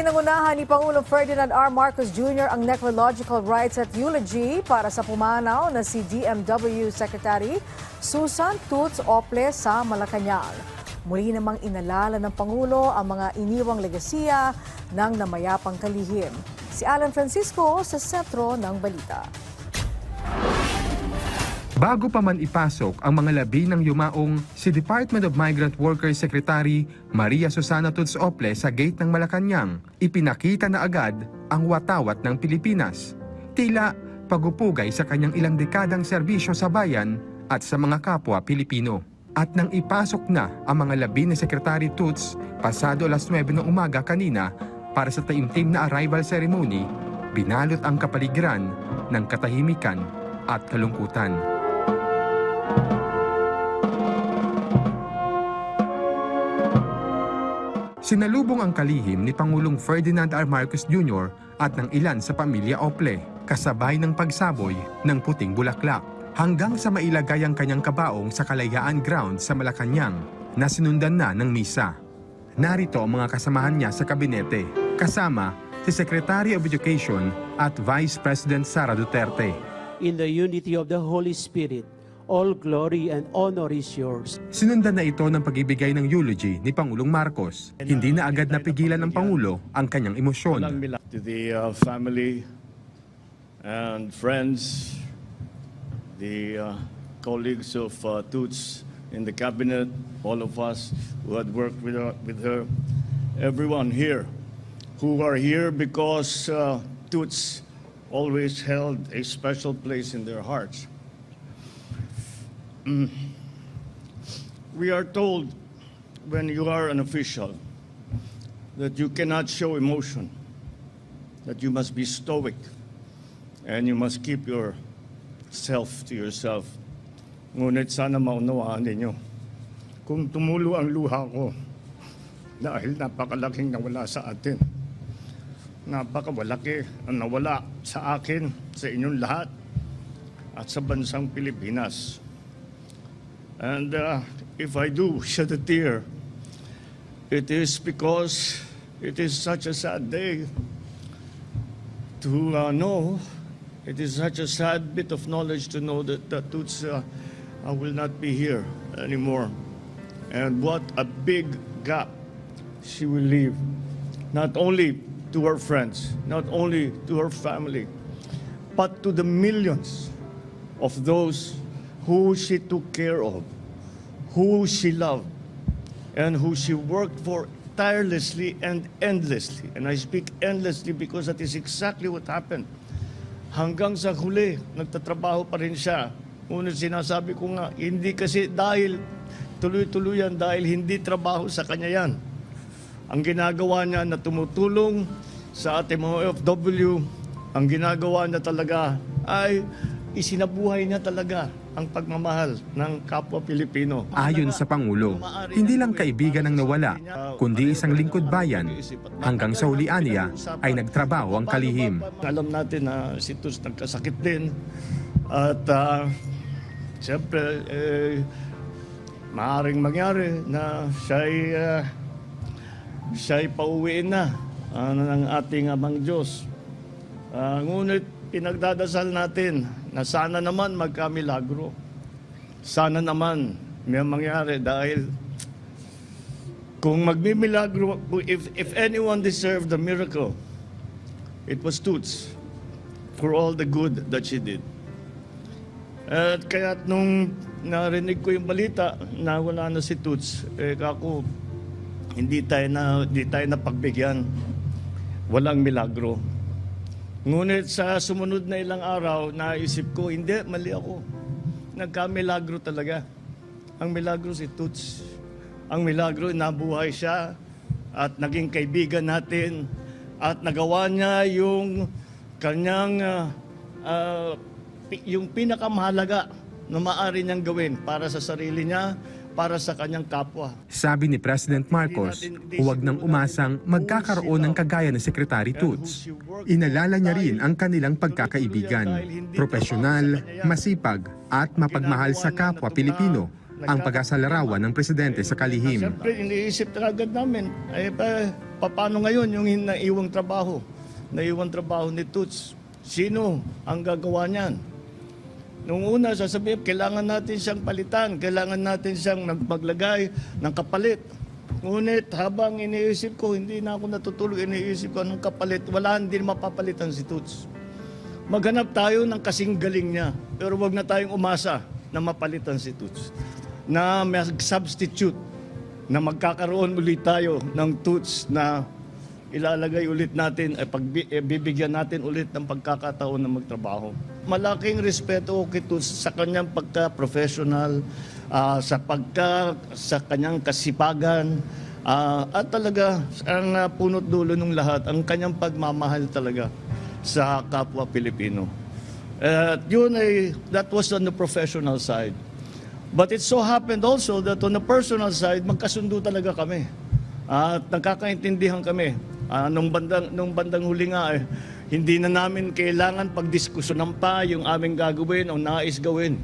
Pinangunahan ni Pangulong Ferdinand R. Marcos Jr. ang necrological rites at eulogy para sa pumanaw na si DMW Secretary Susan Toots Ople sa Malacanang. Muli namang inalala ng Pangulo ang mga iniwang legasiya ng namayapang kalihim. Si Alan Francisco sa sentro ng balita. Bago pa man ipasok ang mga labi ng yumaong si Department of Migrant Workers Secretary Maria Susana Toots Ople sa gate ng Malacanang, ipinakita na agad ang watawat ng Pilipinas. Tila pagupugay sa kanyang ilang dekadang serbisyo sa bayan at sa mga kapwa Pilipino. At nang ipasok na ang mga labi ni Secretary Toots pasado alas 9 ng umaga kanina para sa taimtim na arrival ceremony, binalot ang kapaligiran ng katahimikan at kalungkutan. Sinalubong ang kalihim ni Pangulong Ferdinand R. Marcos Jr. at ng ilan sa pamilya Ople, kasabay ng pagsaboy ng puting bulaklak, hanggang sa mailagay ang kanyang kabaong sa Kalayaan Ground sa Malacanang na sinundan na ng misa. Narito ang mga kasamahan niya sa kabinete, kasama si Secretary of Education at Vice President Sara Duterte. In the unity of the Holy Spirit, all glory and honor is yours. Sinundan na ito ng pagibigay ng eulogy ni Pangulong Marcos. Hindi na agad napigilan ng Pangulo ang kanyang emosyon. To the family and friends, the colleagues of Toots in the cabinet, all of us who had worked with her, everyone here who are here because Toots always held a special place in their hearts. We are told when you are an official that you cannot show emotion, that you must be stoic, and you must keep yourself to yourself. Ngunit sana maunawaan ninyo, kung tumulo ang luha ko dahil napakalaking nawala sa atin, napakawalaki ang nawala sa akin, sa inyong lahat, at sa bansang Pilipinas. And if I do shed a tear, it is because it is such a sad day to know. It is such a sad bit of knowledge to know that Toots will not be here anymore. And what a big gap she will leave, not only to her friends, not only to her family, but to the millions of those who she took care of, who she loved, and who she worked for tirelessly and endlessly. And I speak endlessly because that is exactly what happened. Hanggang sa huli, nagtatrabaho pa rin siya. Ngunit sinasabi ko nga, hindi kasi dahil tuloy-tuloyan, dahil hindi trabaho sa kanya yan. Ang ginagawa niya na tumutulong sa ating mga OFW, ang ginagawa niya talaga ay isinabuhay niya talaga ang pagmamahal ng kapwa Pilipino. Ayon sa Pangulo, hindi lang kaibigan ang nawala, kundi isang lingkod bayan. Hanggang sa hulian niya ay nagtrabaho ang kalihim. Alam natin na si Toots nagkasakit din at siyempre maaaring mangyari na siya'y pauwiin na ng ating Amang Diyos. Ngunit pinagdadasal natin na sana naman magkamilagro. Sana naman may mangyari dahil kung magmimilagro, if anyone deserved the miracle, it was Toots for all the good that she did. At kaya nung narinig ko yung balita na wala na si Toots, kako, hindi tayo na pagbigyan. Walang milagro. Ngunit sa sumunod na ilang araw, naisip ko, hindi, mali ako. Nagkamilagro talaga. Ang milagro si Toots. Ang milagro, nabuhay siya at naging kaibigan natin at nagawa niya yung kanyang, yung pinakamahalaga na maaari niyang gawin para sa sarili niya, para sa kanyang kapwa. Sabi ni President Marcos, huwag nang umasang magkakaroon ng kagaya ni Secretary Toots. Inalala niya rin ang kanilang pagkakaibigan, profesional, masipag at mapagmahal sa kapwa Pilipino ang pag-asa larawan ng presidente sa kalihim. Siyempre, iniisip na agad namin, paano ngayon yung naiwang trabaho? Naiwang trabaho ni Toots. Sino ang gagawa niyan? Nung una, sasabihin, kailangan natin siyang palitan, kailangan natin siyang maglagay ng kapalit. Ngunit habang iniisip ko, hindi na ako natutulog, iniisip ko anong kapalit, wala, hindi mapapalitan si Toots. Maghanap tayo ng kasing galing niya, pero wag na tayong umasa na mapalitan si Toots. Na mag-substitute, na magkakaroon ulit tayo ng Toots na ilalagay ulit natin, bibigyan natin ulit ng pagkakataon na magtrabaho. Malaking respeto kay Toots sa kanyang pagka-professional, sa kanyang kasipagan, at talaga ang punot dulo ng lahat, ang kanyang pagmamahal talaga sa kapwa Pilipino. That was on the professional side. But it so happened also that on the personal side, magkasundo talaga kami. At nagkakaintindihan kami. Nung bandang huli nga, hindi na namin kailangan pagdiskusyonan pa yung aming gagawin o nais gawin.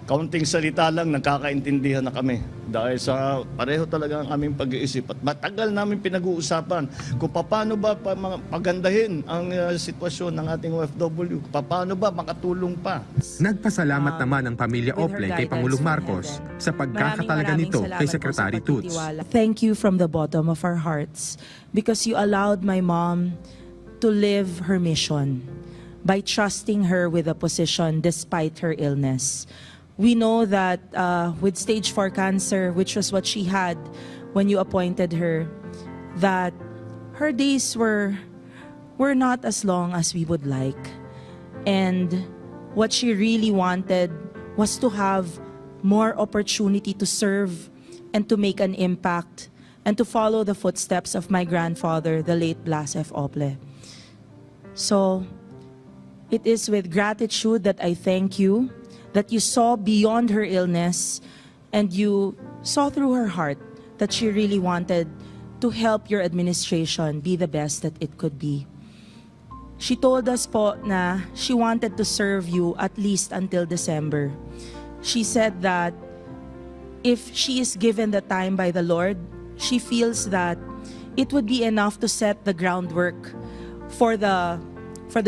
Kaunting salita lang, nagkakaintindihan na kami. Dahil sa pareho talaga ang aming pag-iisip. At matagal namin pinag-uusapan kung paano ba pagandahin ang sitwasyon ng ating OFW. Paano ba makatulong pa. Nagpasalamat naman ang pamilya Ople kay Pangulong Marcos sa pagkakatalaga nito kay Secretary Toots. Thank you from the bottom of our hearts because you allowed my mom to live her mission by trusting her with a position despite her illness. We know that with stage 4 cancer, which was what she had when you appointed her, that her days were not as long as we would like. And what she really wanted was to have more opportunity to serve and to make an impact and to follow the footsteps of my grandfather, the late Blas F. Ople. So, it is with gratitude that I thank you that you saw beyond her illness and you saw through her heart that she really wanted to help your administration be the best that it could be. She told us po na she wanted to serve you at least until December. She said that if she is given the time by the Lord, she feels that it would be enough to set the groundwork for the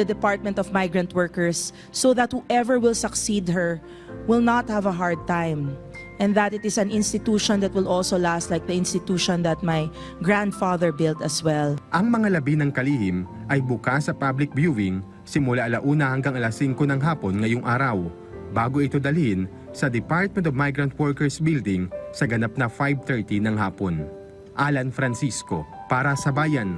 Department of Migrant Workers so that whoever will succeed her will not have a hard time, and that it is an institution that will also last like the institution that my grandfather built as well. Ang mga labi ng kalihim ay bukas sa public viewing simula 1:00 hanggang 5:00 ng hapon ngayong araw, bago ito dalhin sa Department of Migrant Workers Building sa ganap na 5:30 ng hapon. Alan Francisco, para sa Bayan.